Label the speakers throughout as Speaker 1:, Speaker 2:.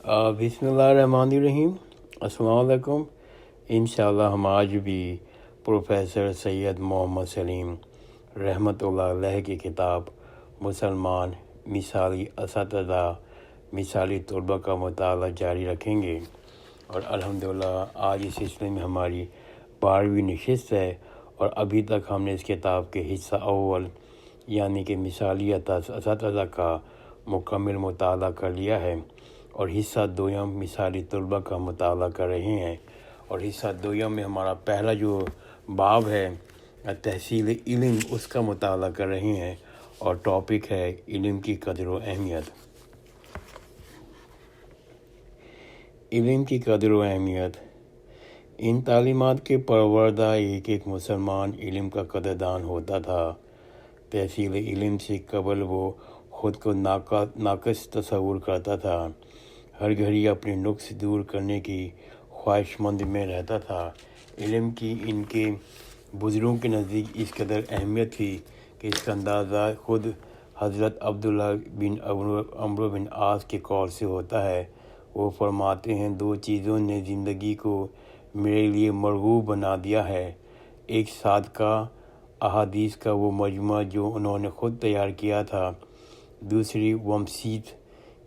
Speaker 1: بسم اللہ الرحمن الرحیم۔ السلام علیکم۔ انشاءاللہ ہم آج بھی پروفیسر سید محمد سلیم رحمۃ اللہ علیہ کی کتاب مسلمان مثالی اساتذہ مثالی طلباء کا مطالعہ جاری رکھیں گے، اور الحمدللہ آج اس سلسلے میں ہماری 12ویں نشست ہے، اور ابھی تک ہم نے اس کتاب کے حصہ اول یعنی کہ مثالی اساتذہ کا مکمل مطالعہ کر لیا ہے، اور حصہ دوم مثالی طلباء کا مطالعہ کر رہے ہیں۔ اور حصہ دوم میں ہمارا پہلا جو باب ہے تحصیل علم، اس کا مطالعہ کر رہے ہیں، اور ٹاپک ہے علم کی قدر و اہمیت۔ علم کی قدر و اہمیت۔ ان تعلیمات کے پروردہ ایک مسلمان علم کا قدردان ہوتا تھا۔ تحصیل علم سے قبل وہ خود کو ناقص تصور کرتا تھا، ہر گھڑی اپنے نقص دور کرنے کی خواہش مند میں رہتا تھا۔ علم کی ان کے بزرگوں کے نزدیک اس قدر اہمیت تھی کہ اس کا اندازہ خود حضرت عبداللہ بن عمرو بن عاص کے قول سے ہوتا ہے۔ وہ فرماتے ہیں، دو چیزوں نے زندگی کو میرے لیے مرغوب بنا دیا ہے، ایک صادقہ احادیث کا وہ مجموعہ جو انہوں نے خود تیار کیا تھا، دوسری ومسیت،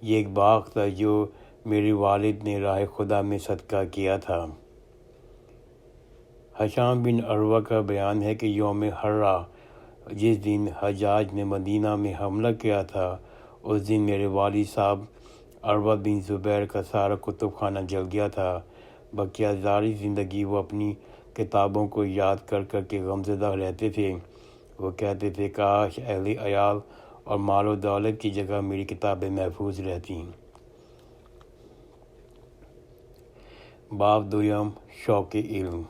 Speaker 1: یہ ایک باغ تھا جو میرے والد نے راہ خدا میں صدقہ کیا تھا۔ ہشام بن عروہ کا بیان ہے کہ یوم حرہ، جس دن حجاج نے مدینہ میں حملہ کیا تھا، اس دن میرے والد صاحب عروہ بن زبیر کا سارا کتب خانہ جل گیا تھا۔ بقیہ ساری زندگی وہ اپنی کتابوں کو یاد کر کر کے غمزدہ رہتے تھے۔ وہ کہتے تھے، کاش اہل عیال اور مال و دولت کی جگہ میری کتابیں محفوظ رہتیں۔ باب دوم، شوق علم۔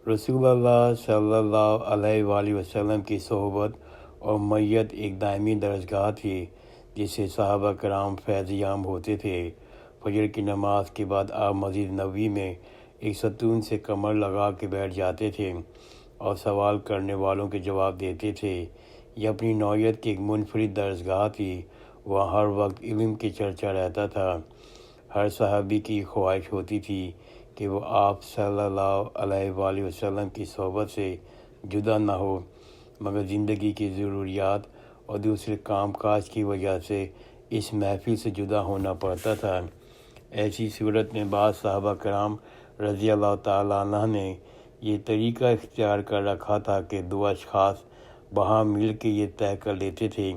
Speaker 1: رسول اللہ صلی اللہ علیہ وآلہ وسلم کی صحبت اور معیت ایک دائمی درسگاہ تھی، جس سے صحابہ کرام فیض یاب ہوتے تھے۔ فجر کی نماز کے بعد آپ مسجد نبوی میں ایک ستون سے کمر لگا کے بیٹھ جاتے تھے اور سوال کرنے والوں کے جواب دیتے تھے۔ یہ اپنی نوعیت کی ایک منفرد درسگاہ تھی، وہاں ہر وقت علم کی چرچا رہتا تھا۔ ہر صحابی کی خواہش ہوتی تھی کہ وہ آپ صلی اللہ علیہ وآلہ وسلم کی صحبت سے جدا نہ ہو، مگر زندگی کی ضروریات اور دوسرے کام کاج کی وجہ سے اس محفل سے جدا ہونا پڑتا تھا۔ ایسی صورت میں بعض صحابہ کرام رضی اللہ تعالیٰ عنہ نے یہ طریقہ اختیار کر رکھا تھا کہ دو اشخاص باہم مل کے یہ طے کر لیتے تھے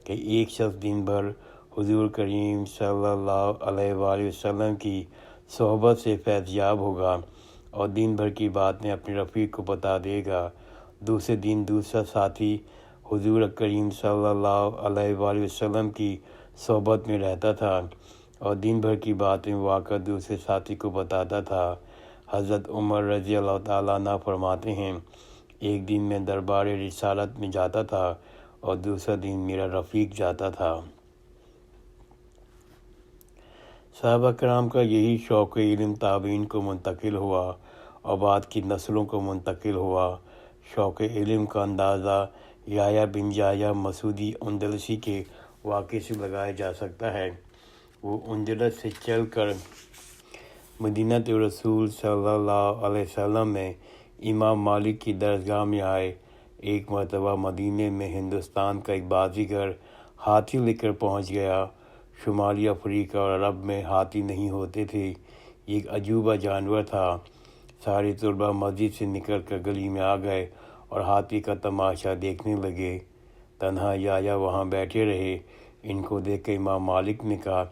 Speaker 1: کہ ایک شخص دن بھر حضور کریم صلی اللہ علیہ وآلہ وسلم کی صحبت سے فیض یاب ہوگا اور دن بھر کی باتیں اپنے رفیق کو بتا دے گا۔ دوسرے دن دوسرا ساتھی حضور کریم صلی اللہ علیہ وآلہ وسلم کی صحبت میں رہتا تھا اور دن بھر کی باتیں وہ آ کر دوسرے ساتھی کو بتاتا تھا۔ حضرت عمر رضی اللہ تعالیٰ عنہ فرماتے ہیں، ایک دن میں دربار رسالت میں جاتا تھا اور دوسرا دن میرا رفیق جاتا تھا۔ صحابہ کرام کا یہی شوق علم تابعین کو منتقل ہوا اور بعد کی نسلوں کو منتقل ہوا۔ شوق علم کا اندازہ یحییٰ بن یحییٰ مسعودی اندلسی کے واقعے سے لگایا جا سکتا ہے۔ وہ اندلس سے چل کر مدینہ رسول صلی اللہ علیہ وسلم میں امام مالک کی درسگاہ میں آئے۔ ایک مرتبہ مدینہ میں ہندوستان کا ایک بازیگر ہاتھی لے کر پہنچ گیا۔ شمالی افریقہ اور عرب میں ہاتھی نہیں ہوتے تھے، یہ ایک عجوبہ جانور تھا۔ سارے طلباء مسجد سے نکل کر گلی میں آ گئے اور ہاتھی کا تماشا دیکھنے لگے۔ تنہا یحییٰ وہاں بیٹھے رہے۔ ان کو دیکھ کر امام مالک نے کہا،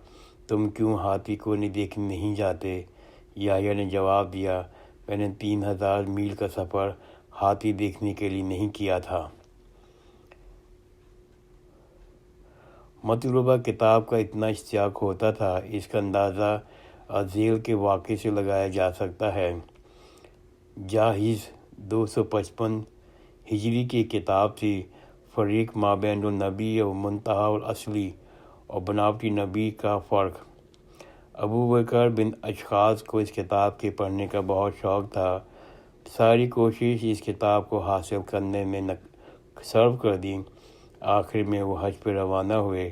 Speaker 1: تم کیوں ہاتھی کو دیکھنے نہیں جاتے؟ یحییٰ نے جواب دیا، میں نے 3000 میل کا سفر ہاتھی دیکھنے کے لیے نہیں کیا تھا۔ مطلوبہ کتاب کا اتنا اشتیاق ہوتا تھا، اس کا اندازہ ذیل کے واقعے سے لگایا جا سکتا ہے۔ جاہز 255 ہجری کی کتاب تھی، فریق مابین النبی و منتہا الاصلی اور بناوٹی نبی کا فرق۔ ابو بکر بن اشخاص کو اس کتاب کے پڑھنے کا بہت شوق تھا۔ ساری کوشش اس کتاب کو حاصل کرنے میں صرف کر دی۔ آخر میں وہ حج پہ روانہ ہوئے۔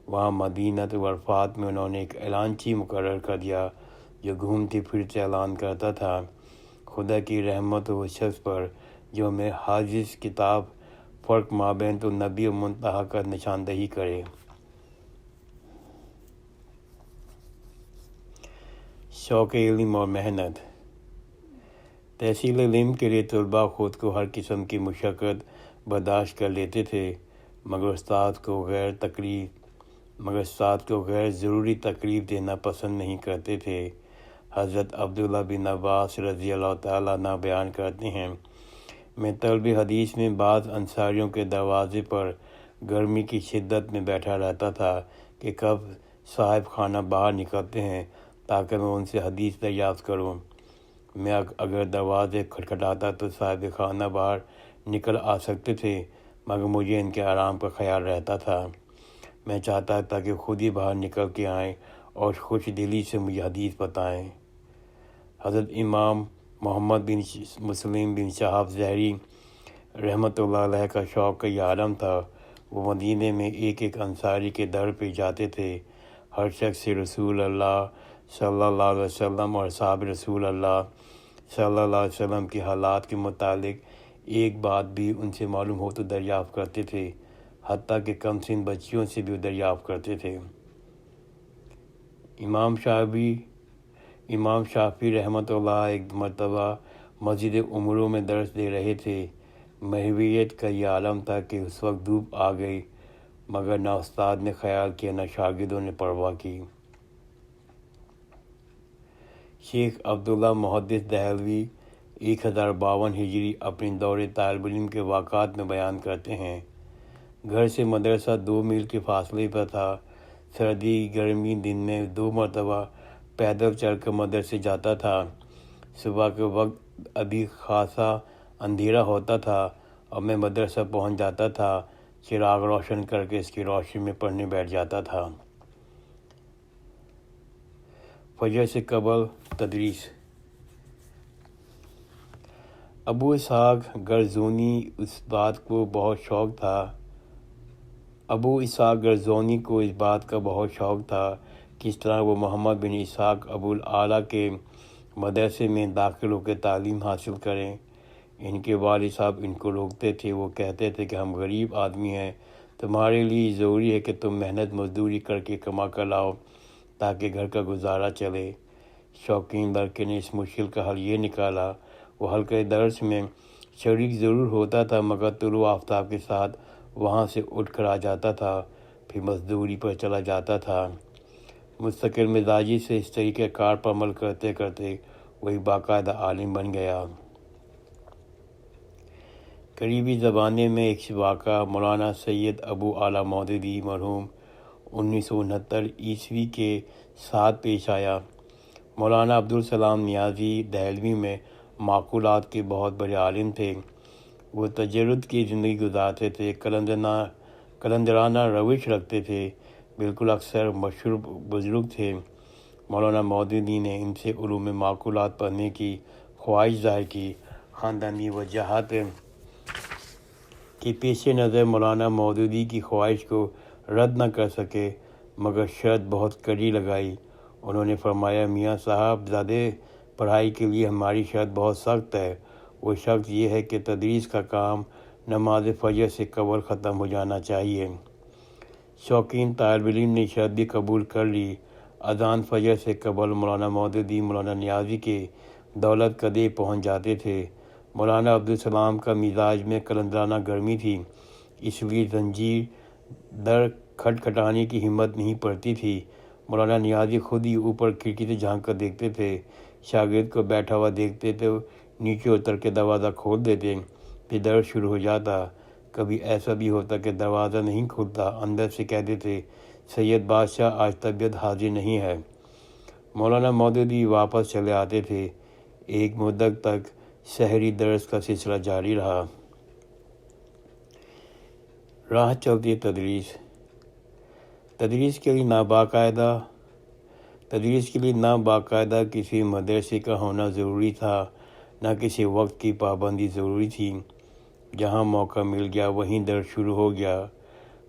Speaker 1: وہاں مدینہ ورفات میں انہوں نے ایک اعلانچی مقرر کر دیا جو گھومتے پھرتے اعلان کرتا تھا، خدا کی رحمت ہو اس شخص پر جو میں حافظ کتاب فرق مابین تو نبی و منتہا کا نشاندہی کرے۔ شوق علم اور محنت۔ تحصیل علم کے لیے طلباء خود کو ہر قسم کی مشقت برداشت کر لیتے تھے، مگر استاد کو غیر ضروری تکلیف دینا پسند نہیں کرتے تھے۔ حضرت عبداللہ بن عباس رضی اللہ تعالیٰ عنہ بیان کرتے ہیں، میں طلب حدیث میں بعض انصاریوں کے دروازے پر گرمی کی شدت میں بیٹھا رہتا تھا کہ کب صاحب خانہ باہر نکلتے ہیں تاکہ میں ان سے حدیث دریافت کروں۔ میں اگر دروازے کھٹکھٹاتا تو صاحب خانہ باہر نکل آ سکتے تھے، مگر مجھے ان کے آرام کا خیال رہتا تھا۔ میں چاہتا تھا کہ خود ہی باہر نکل کے آئیں اور خوش دلی سے مجھے حدیث بتائیں۔ حضرت امام محمد بن مسلم بن شہاب ظہری رحمۃ اللہ علیہ کا شوق کا یہ عالم تھا۔ وہ مدینے میں ایک انصاری کے در پہ جاتے تھے، ہر شخص سے رسول اللہ صلی اللہ علیہ وسلم اور اصحاب رسول اللہ صلی اللہ علیہ وسلم کے حالات کے متعلق ایک بات بھی ان سے معلوم ہو تو دریافت کرتے تھے، حتیٰ کہ کم سن بچیوں سے بھی دریافت کرتے تھے۔ امام شافعی رحمۃ اللہ ایک مرتبہ مسجد عمروں میں درس دے رہے تھے۔ مہویت کا یہ عالم تھا کہ اس وقت دھوپ آ گئی، مگر نہ استاد نے خیال کیا نہ شاگردوں نے پرواہ کی۔ شیخ عبداللہ محدث دہلوی 1052 ہجری اپنے دور طالب علم کے واقعات میں بیان کرتے ہیں، گھر سے مدرسہ 2 میل کے فاصلے پر تھا۔ سردی گرمی دن میں 2 مرتبہ پیدل چل کر مدرسے جاتا تھا۔ صبح کے وقت ابھی خاصا اندھیرا ہوتا تھا اور میں مدرسہ پہنچ جاتا تھا، چراغ روشن کر کے اس کی روشنی میں پڑھنے بیٹھ جاتا تھا۔ فجر سے قبل تدریس۔ ابو اسحاق گرزونی کو اس بات کا بہت شوق تھا کہ اس طرح وہ محمد بن اسحاق ابو الاعلیٰ کے مدرسے میں داخل ہو کے تعلیم حاصل کریں۔ ان کے والد صاحب ان کو روکتے تھے، وہ کہتے تھے کہ ہم غریب آدمی ہیں، تمہارے لیے ضروری ہے کہ تم محنت مزدوری کر کے کما کر لاؤ تاکہ گھر کا گزارا چلے۔ شوقین لڑکے نے اس مشکل کا حل یہ نکالا، وہ حلقہ درس میں شریک ضرور ہوتا تھا مگر طلوع آفتاب کے ساتھ وہاں سے اٹھ کر آ جاتا تھا، پھر مزدوری پر چلا جاتا تھا۔ مستقل مزاجی سے اس طریقہ کار پر عمل کرتے کرتے وہی باقاعدہ عالم بن گیا۔ قریبی زمانے میں ایک واقعہ مولانا سید ابو اعلیٰ مودودی مرحوم 1969 عیسوی کے ساتھ پیش آیا۔ مولانا عبدالسلام نیازی دہلوی میں معقولات کے بہت بڑے عالم تھے۔ وہ تجرد کی زندگی گزارتے تھے، قلندرانہ روش رکھتے تھے، بالکل اکثر مشہور بزرگ تھے۔ مولانا مودودی نے ان سے علوم معقولات پڑھنے کی خواہش ظاہر کی۔ خاندانی وجوہات کے پیش نظر مولانا مودودی کی خواہش کو رد نہ کر سکے، مگر شرط بہت کڑی لگائی۔ انہوں نے فرمایا، میاں صاحب زادے، پڑھائی کے لیے ہماری شرط بہت سخت ہے۔ وہ شرط یہ ہے کہ تدریس کا کام نماز فجر سے قبل ختم ہو جانا چاہیے۔ شوقین طالب علم نے شرط بھی قبول کر لی۔ اذان فجر سے قبل مولانا مودودی مولانا نیازی کے دولت کدے پہنچ جاتے تھے۔ مولانا عبدالسلام کا مزاج میں قلندرانہ گرمی تھی، اس لیے زنجیر در کھٹکھٹانے کی ہمت نہیں پڑتی تھی۔ مولانا نیازی خود ہی اوپر کھڑکی سے جھانک کر دیکھتے تھے، شاگرد کو بیٹھا ہوا دیکھتے تو نیچے اتر کے دروازہ کھول دیتے، پھر درس شروع ہو جاتا۔ کبھی ایسا بھی ہوتا کہ دروازہ نہیں کھلتا، اندر سے کہہ دیتے، سید بادشاہ آج طبیعت حاضر نہیں ہے۔ مولانا مودودی واپس چلے آتے تھے۔ ایک مدت تک سحری درس کا سلسلہ جاری رہا۔ راہ چلتے تدریس کے لیے نہ باقاعدہ کسی مدرسے کا ہونا ضروری تھا، نہ کسی وقت کی پابندی ضروری تھی۔ جہاں موقع مل گیا وہیں درس شروع ہو گیا۔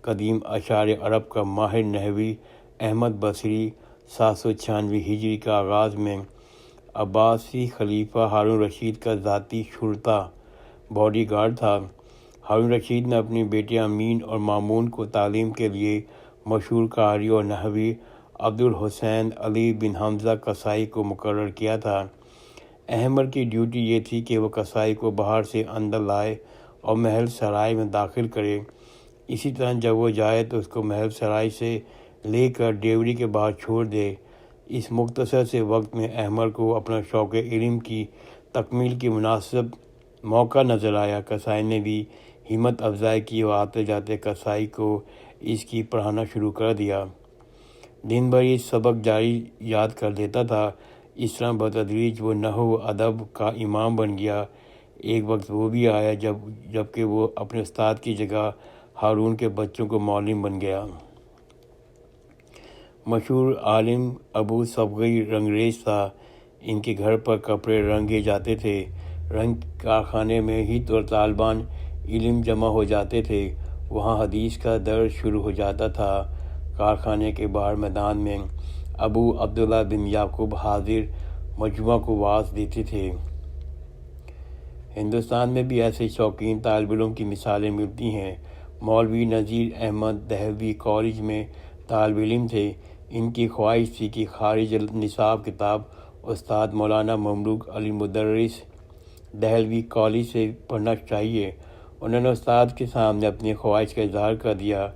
Speaker 1: قدیم اشعار عرب کا ماہر نحوی احمد بصری 796 ہجری کا آغاز میں عباسی خلیفہ ہارون رشید کا ذاتی شرطا باڈی گارڈ تھا۔ ہارون رشید نے اپنی بیٹے امین اور مامون کو تعلیم کے لیے مشہور قاری اور نحوی عبدالحسین علی بن حمزہ قصائی کو مقرر کیا تھا۔ احمد کی ڈیوٹی یہ تھی کہ وہ قصائی کو باہر سے اندر لائے اور محل سرائے میں داخل کرے۔ اسی طرح جب وہ جائے تو اس کو محل سرائے سے لے کر ڈیوری کے باہر چھوڑ دے۔ اس مختصر سے وقت میں احمد کو اپنا شوق علم کی تکمیل کی مناسب موقع نظر آیا۔ قصائی نے بھی ہمت افزائی کی اور آتے جاتے قصائی کو اس کی پڑھانا شروع کر دیا۔ دن بھر یہ سبق جاری یاد کر لیتا تھا۔ اس طرح بتدریج وہ نحو و ادب کا امام بن گیا۔ ایک وقت وہ بھی آیا جبکہ وہ اپنے استاد کی جگہ ہارون کے بچوں کو معلم بن گیا۔ مشہور عالم ابو صبغی رنگریز تھا۔ ان کے گھر پر کپڑے رنگے جاتے تھے۔ رنگ کارخانے میں ہی طالبان علم جمع ہو جاتے تھے۔ وہاں حدیث کا درس شروع ہو جاتا تھا۔ کارخانے کے باہر میدان میں ابو عبداللہ بن یعقوب حاضر مجموعہ کو وعظ دیتے تھے۔ ہندوستان میں بھی ایسے شوقین طالب علم کی مثالیں ملتی ہیں۔ مولوی نذیر احمد دہلوی کالج میں طالب علم تھے۔ ان کی خواہش تھی کہ خارج النصاب کتاب استاد مولانا مملوک علی مدرس دہلوی کالج سے پڑھنا چاہیے۔ انہوں نے استاد کے سامنے اپنی خواہش کا اظہار کر دیا۔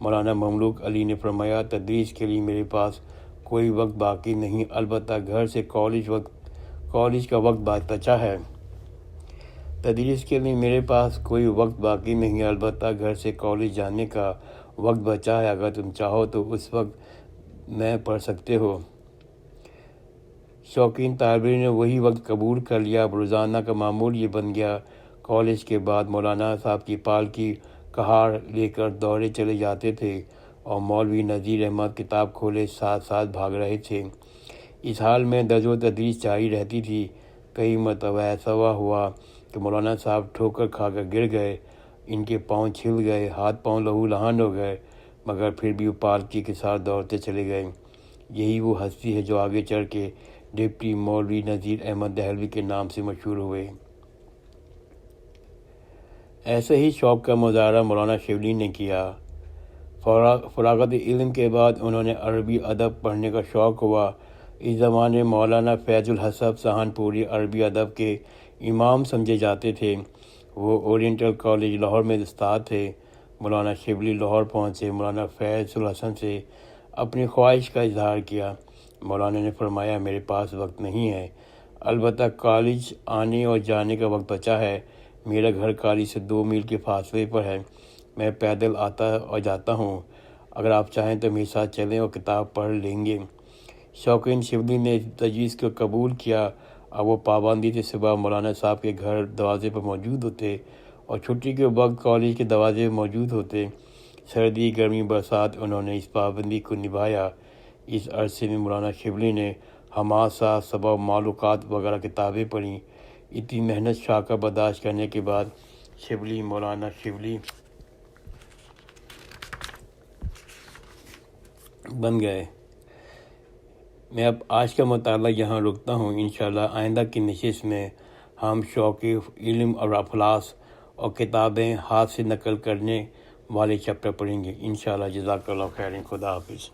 Speaker 1: مولانا مملوک علی نے فرمایا، تدریس کے لیے میرے پاس کوئی وقت باقی نہیں، البتہ گھر سے کالج کا وقت بچا ہے۔ تدریس کے لیے میرے پاس کوئی وقت باقی نہیں، البتہ گھر سے کالج جانے کا وقت بچا ہے۔ اگر تم چاہو تو اس وقت میں پڑھ سکتے ہو۔ شوقین طالب علم نے وہی وقت قبول کر لیا۔ اب روزانہ کا معمول یہ بن گیا۔ کالج کے بعد مولانا صاحب کی پالکی کہاڑ لے کر دوڑے چلے جاتے تھے اور مولوی نذیر احمد کتاب کھولے ساتھ ساتھ بھاگ رہے تھے۔ اس حال میں درس و تدریس جاری رہتی تھی۔ کئی مرتبہ ایسا ہوا کہ مولانا صاحب ٹھوکر کھا کر گر گئے، ان کے پاؤں چھل گئے، ہاتھ پاؤں لہو لہان ہو گئے، مگر پھر بھی وہ پالکی کے ساتھ دوڑتے چلے گئے۔ یہی وہ ہستی ہے جو آگے چڑھ کے ڈپٹی مولوی نذیر احمد دہلوی کے نام سے مشہور ہوئے۔ ایسے ہی شوق کا مظاہرہ مولانا شبلی نے کیا۔ فراغت علم کے بعد انہوں نے عربی ادب پڑھنے کا شوق ہوا۔ اس زمانے مولانا فیض الحسب سہانپوری عربی ادب کے امام سمجھے جاتے تھے۔ وہ اورینٹل کالج لاہور میں استاد تھے۔ مولانا شبلی لاہور پہنچے۔ مولانا فیض الحسن سے اپنی خواہش کا اظہار کیا۔ مولانا نے فرمایا، میرے پاس وقت نہیں ہے، البتہ کالج آنے اور جانے کا وقت بچا ہے۔ میرا گھر کالج سے 2 میل کے فاصلے پر ہے۔ میں پیدل آتا اور جاتا ہوں۔ اگر آپ چاہیں تو میرے ساتھ چلیں اور کتاب پڑھ لیں گے۔ شوقین شبلی نے تجویز کو قبول کیا۔ اب وہ پابندی سے صبح مولانا صاحب کے گھر دروازے پر موجود ہوتے اور چھٹی کے وقت کالج کے دروازے پر موجود ہوتے۔ سردی گرمی برسات انہوں نے اس پابندی کو نبھایا۔ اس عرصے میں مولانا شبلی نے حماسہ، سبع معلوقات وغیرہ کتابیں پڑھیں۔ اتنی محنت شاقہ برداشت کرنے کے بعد مولانا شبلی بن گئے۔ میں اب آج کا مطالعہ یہاں رکتا ہوں۔ انشاءاللہ آئندہ کی نشست میں ہم شوق علم اور افلاس اور کتابیں ہاتھ سے نقل کرنے والے چیپٹر پڑھیں گے انشاءاللہ۔ جزاک اللہ خیر۔ خدا حافظ۔